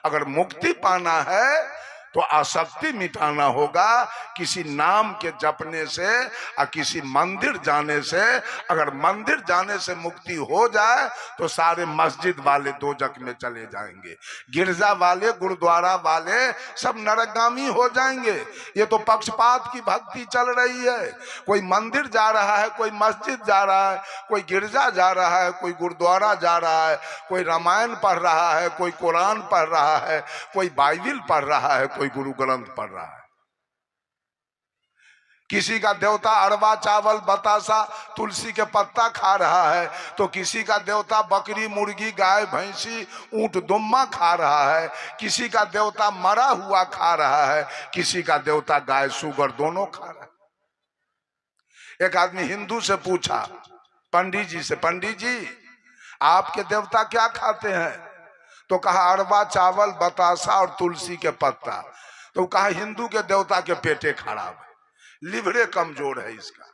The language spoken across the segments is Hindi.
अगर मुक्ति पाना है तो आसक्ति मिटाना होगा। किसी नाम के जपने से और किसी मंदिर जाने से, अगर मंदिर जाने से मुक्ति हो जाए तो सारे मस्जिद वाले दोजख में चले जाएंगे, गिरजा वाले गुरुद्वारा वाले सब नरकगामी हो जाएंगे। ये तो पक्षपात की भक्ति चल रही है। कोई मंदिर जा रहा है, कोई मस्जिद जा रहा है, कोई गिरजा जा रहा है, कोई गुरुद्वारा जा रहा है, कोई रामायण पढ़ रहा है, कोई कुरान पढ़ रहा है, कोई बाइबिल पढ़ रहा है, कोई गुरु ग्रंथ पढ़ रहा है। किसी का देवता अरवा चावल बतासा तुलसी के पत्ता खा रहा है, तो किसी का देवता बकरी मुर्गी गाय भैंसी ऊंट दुम्मा खा रहा है, किसी का देवता मरा हुआ खा रहा है, किसी का देवता गाय सुगर दोनों खा रहा है। एक आदमी हिंदू से पूछा पंडित जी से, पंडित जी आपके देवता क्या खाते हैं? तो कहा अरवा चावल बतासा और तुलसी के पत्ता। तो कहा हिंदू के देवता के पेटे खराब है, लिवरे कमजोर है इसका,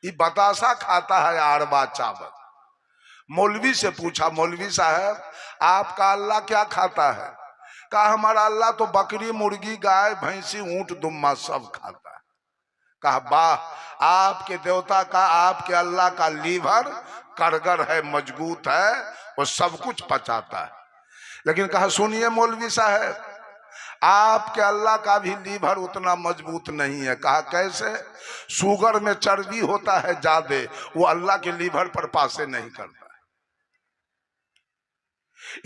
ये बतासा खाता है अरवा चावल। मौलवी से पूछा, मौलवी साहब आपका अल्लाह क्या खाता है? कहा हमारा अल्लाह तो बकरी मुर्गी गाय भैंसी ऊंट दुम्मा सब खाता है। कहा वाह, आपके देवता का आपके अल्लाह का लीवर करगर है, मजबूत है, वो सब कुछ पचाता है। लेकिन कहा सुनिए मौलवी साहब, आपके अल्लाह का भी लीवर उतना मजबूत नहीं है। कहा कैसे? शुगर में चर्बी होता है ज्यादा, वो अल्लाह के लीवर पर पासे नहीं करता है।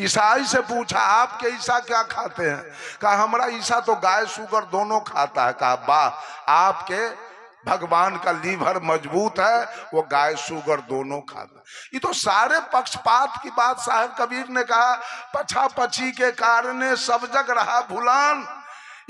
ईसाई से पूछा आपके ईसा क्या खाते हैं? कहा हमारा ईसा तो गाय शुगर दोनों खाता है। कहा वाह, आपके भगवान का लीवर मजबूत है, वो गाय शुगर दोनों खाता है। ये तो सारे पक्षपात की बात। साहब कबीर ने कहा पछा पछी के कारणे सब जग रहा भुलान।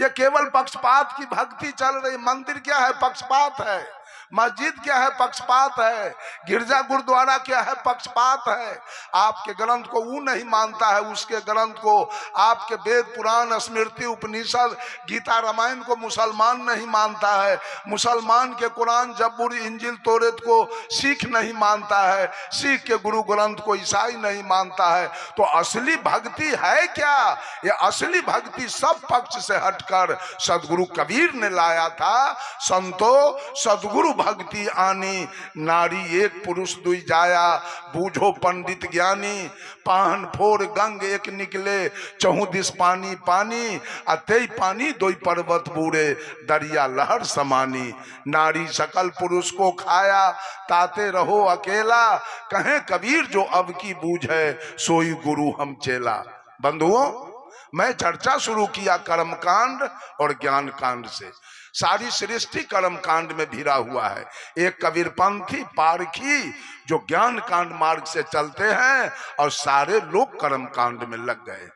ये केवल पक्षपात की भक्ति चल रही। मंदिर क्या है? पक्षपात है। मस्जिद क्या है? पक्षपात है। गिरजा गुरुद्वारा क्या है? पक्षपात है। आपके ग्रंथ को वो नहीं मानता है, उसके ग्रंथ को, आपके वेद पुराण स्मृति उपनिषद गीता रामायण को मुसलमान नहीं मानता है, मुसलमान के कुरान जब्बूर इंजिल तोरेत को सिख नहीं मानता है, सिख के गुरु ग्रंथ को ईसाई नहीं मानता है। तो असली भक्ति है क्या? ये असली भक्ति सब पक्ष से हटकर सदगुरु कबीर ने लाया था। संतो सदगुरु भक्ति आनी, नारी एक पुरुष दुई जाया, बूझो पंडित ज्ञानी, पाहन फोर गंग एक निकले, चहु दिस पानी पानी, अतई पानी दोई पर्वत बूढ़े, दरिया लहर समानी। नारी सकल पुरुष को खाया, ताते रहो अकेला, कहें कबीर जो अब की बूझ है, सोई गुरु हम चेला। बंधुओं, मैं चर्चा शुरू किया कर्मकांड और ज्ञान कांड से। सारी सृष्टि कर्म कांड में भिरा हुआ है। एक कबीरपंथी पारखी जो ज्ञान कांड मार्ग से चलते हैं और सारे लोग कर्म कांड में लग गए।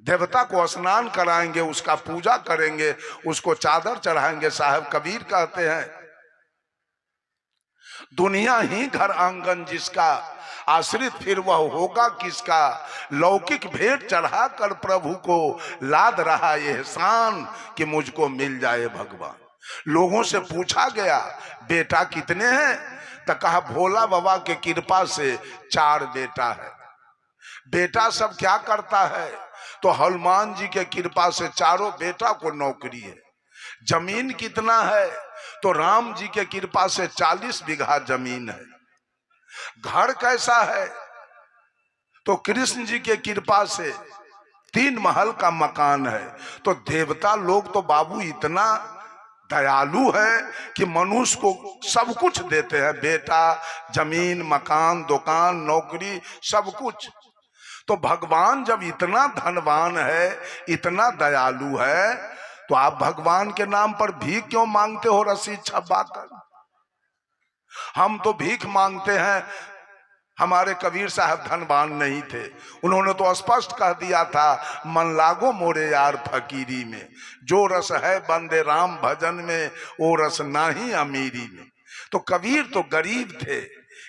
देवता को स्नान कराएंगे, उसका पूजा करेंगे, उसको चादर चढ़ाएंगे। साहब कबीर कहते हैं दुनिया ही घर आंगन जिसका, आश्रित फिर वह होगा किसका। लौकिक भेंट चढ़ा कर प्रभु को लाद रहा एहसान कि मुझको मिल जाए भगवान। लोगों से पूछा गया बेटा कितने हैं? तो कहा भोला बाबा के कृपा से 4 बेटा है। बेटा सब क्या करता है? तो हनुमान जी के कृपा से चारों बेटा को नौकरी है। जमीन कितना है? तो राम जी के कृपा से 40 बीघा जमीन है। घर कैसा है? तो कृष्ण जी के कृपा से 3 महल का मकान है। तो देवता लोग तो बाबू इतना दयालु है कि मनुष्य को सब कुछ देते हैं, बेटा, जमीन, मकान, दुकान, नौकरी, सब कुछ। तो भगवान जब इतना धनवान है, इतना दयालु है, तो आप भगवान के नाम पर भीख क्यों मांगते हो रस्सी छपा कर? हम तो भीख मांगते हैं। हमारे कबीर साहब धनवान नहीं थे, उन्होंने तो स्पष्ट कह दिया था मन लागो मोरे यार फकीरी में, जो रस है बंदे राम भजन में, वो रस नाही अमीरी में। तो कबीर तो गरीब थे,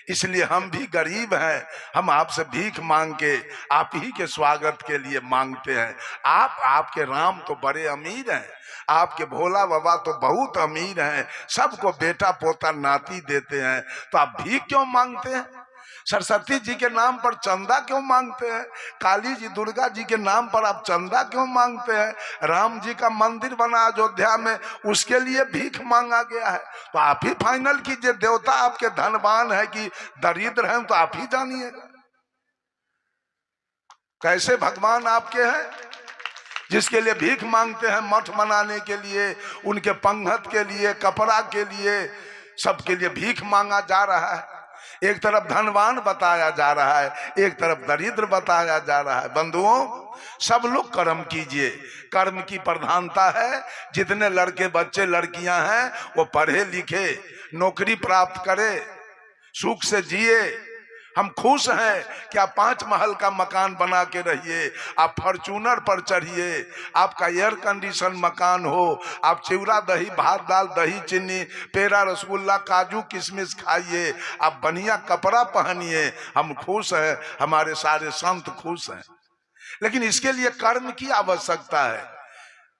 इसलिए हम भी गरीब हैं। हम आपसे भीख मांग के आप ही के स्वागत के लिए मांगते हैं। आपके राम तो बड़े अमीर हैं, आपके भोला बाबा तो बहुत अमीर हैं, सबको बेटा पोता नाती देते हैं, तो आप भीख क्यों मांगते हैं? सरस्वती जी के नाम पर चंदा क्यों मांगते हैं? काली जी दुर्गा जी के नाम पर आप चंदा क्यों मांगते हैं? राम जी का मंदिर बना अयोध्या में, उसके लिए भीख मांगा गया है। तो आप ही फाइनल कीजिए, देवता आपके धनवान है कि दरिद्र हैं, तो आप ही जानिएगा कैसे भगवान आपके हैं। जिसके लिए भीख मांगते हैं, मठ बनाने के लिए, उनके पंगत के लिए, कपड़ा के लिए, सबके लिए भीख मांगा जा रहा है। एक तरफ धनवान बताया जा रहा है, एक तरफ दरिद्र बताया जा रहा है। बंधुओं, सब लोग कर्म कीजिए, कर्म की प्रधानता है। जितने लड़के बच्चे लड़कियां हैं वो पढ़े लिखे, नौकरी प्राप्त करे, सुख से जिए। हम खुश हैं कि आप 5 महल का मकान बना के रहिए, आप फॉर्च्यूनर पर चढ़िए, आपका एयर कंडीशन मकान हो, आप चिवड़ा दही भात दाल दही चीनी पेड़ा रसगुल्ला काजू किशमिश खाइए, आप बढ़िया कपड़ा पहनिए। हम खुश हैं, हमारे सारे संत खुश हैं। लेकिन इसके लिए कर्म की आवश्यकता है।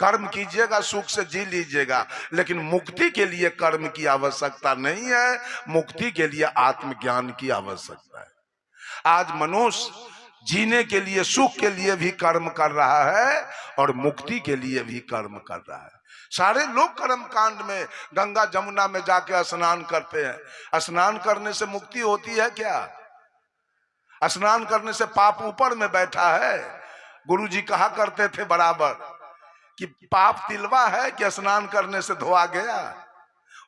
कर्म कीजिएगा, सुख से जी लीजिएगा, लेकिन मुक्ति के लिए कर्म की आवश्यकता नहीं है। मुक्ति के लिए आत्मज्ञान की आवश्यकता है। आज मनुष्य जीने के लिए, सुख के लिए भी कर्म कर रहा है और मुक्ति के लिए भी कर्म कर रहा है। सारे लोग कर्म कांड में गंगा जमुना में जाके स्नान करते हैं। स्नान करने से मुक्ति होती है क्या? स्नान करने से पाप ऊपर में बैठा है। गुरुजी कहा करते थे बराबर कि पाप तिलवा है कि स्नान करने से धोआ गया?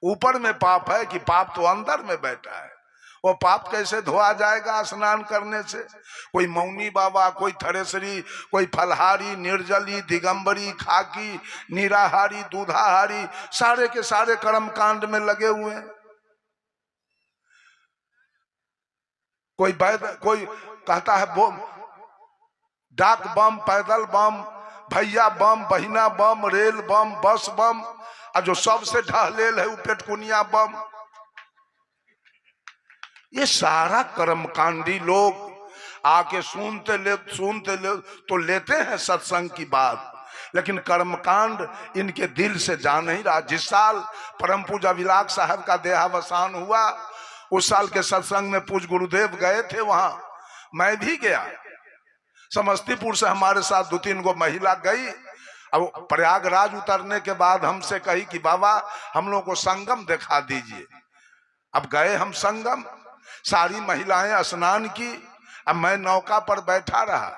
ऊपर में पाप है कि पाप तो अंदर में बैठा है। वो पाप कैसे धोआ जाएगा स्नान करने से? कोई मौनी बाबा, कोई थरेसरी, कोई फलहारी, निर्जली, दिगंबरी, खाकी, निराहारी, दूधाहारी, सारे के सारे कर्म कांड में लगे हुए हैं। कोई कहता है डाक बम, पैदल बम, भैया बम, बहिना बम, रेल बम, बस बम, और जो सबसे ढहलेल है वो पेटकुनिया बम। ये सारा कर्मकांडी लोग आके सुनते ले तो लेते हैं सत्संग की बात, लेकिन कर्मकांड इनके दिल से जा नहीं रहा। जिस साल परम पूजा विलाग साहब का देहावसान हुआ, उस साल के सत्संग में पूज्य गुरुदेव गए थे, वहां मैं भी गया। समस्तीपुर से हमारे साथ 2-3 गो महिला गई। अब प्रयागराज उतरने के बाद हमसे कही कि बाबा हम लोग को संगम दिखा दीजिए। अब गए हम संगम, सारी महिलाएं स्नान की, अब मैं नौका पर बैठा रहा।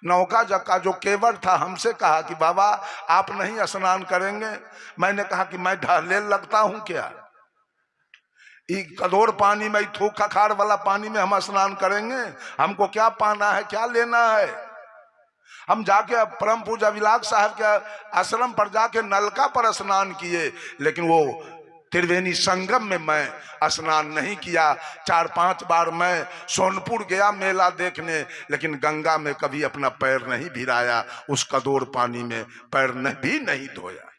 नौका का जो केवट था हमसे कहा कि बाबा आप नहीं स्नान करेंगे? मैंने कहा कि मैं ढहलेल लगता हूं क्या? कदोर पानी में, थूक खखाड़ वाला पानी में हम स्नान करेंगे? हमको क्या पाना है, क्या लेना है? हम जाके परम पूजा विलाग साहब के आश्रम पर जाके नलका पर स्नान किए, लेकिन वो त्रिवेणी संगम में मैं स्नान नहीं किया। 4-5 बार मैं सोनपुर गया मेला देखने, लेकिन गंगा में कभी अपना पैर नहीं भिराया, उस कदोर पानी में पैर भी नहीं धोया।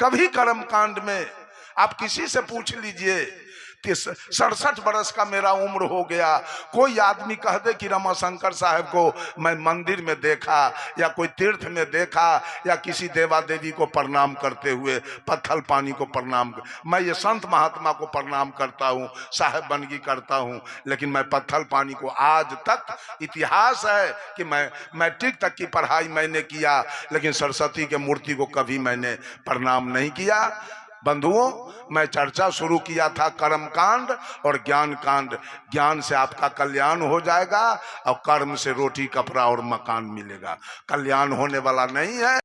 कभी कर्मकांड में आप किसी से पूछ लीजिए, 67 बरस का मेरा उम्र हो गया, कोई आदमी कह दे कि रमाशंकर साहब को मैं मंदिर में देखा या कोई तीर्थ में देखा या किसी देवा देवी को प्रणाम करते हुए, पत्थल पानी को प्रणाम मैं ये संत महात्मा को प्रणाम करता हूँ, साहेब बनगी करता हूँ, लेकिन मैं पत्थल पानी को आज तक, इतिहास है कि मैं मैट्रिक तक की पढ़ाई मैंने किया, लेकिन सरस्वती के मूर्ति को कभी मैंने प्रणाम नहीं किया। बंधुओं, मैं चर्चा शुरू किया था कर्म कांड और ज्ञान कांड। ज्ञान से आपका कल्याण हो जाएगा और कर्म से रोटी कपड़ा और मकान मिलेगा। कल्याण होने वाला नहीं है।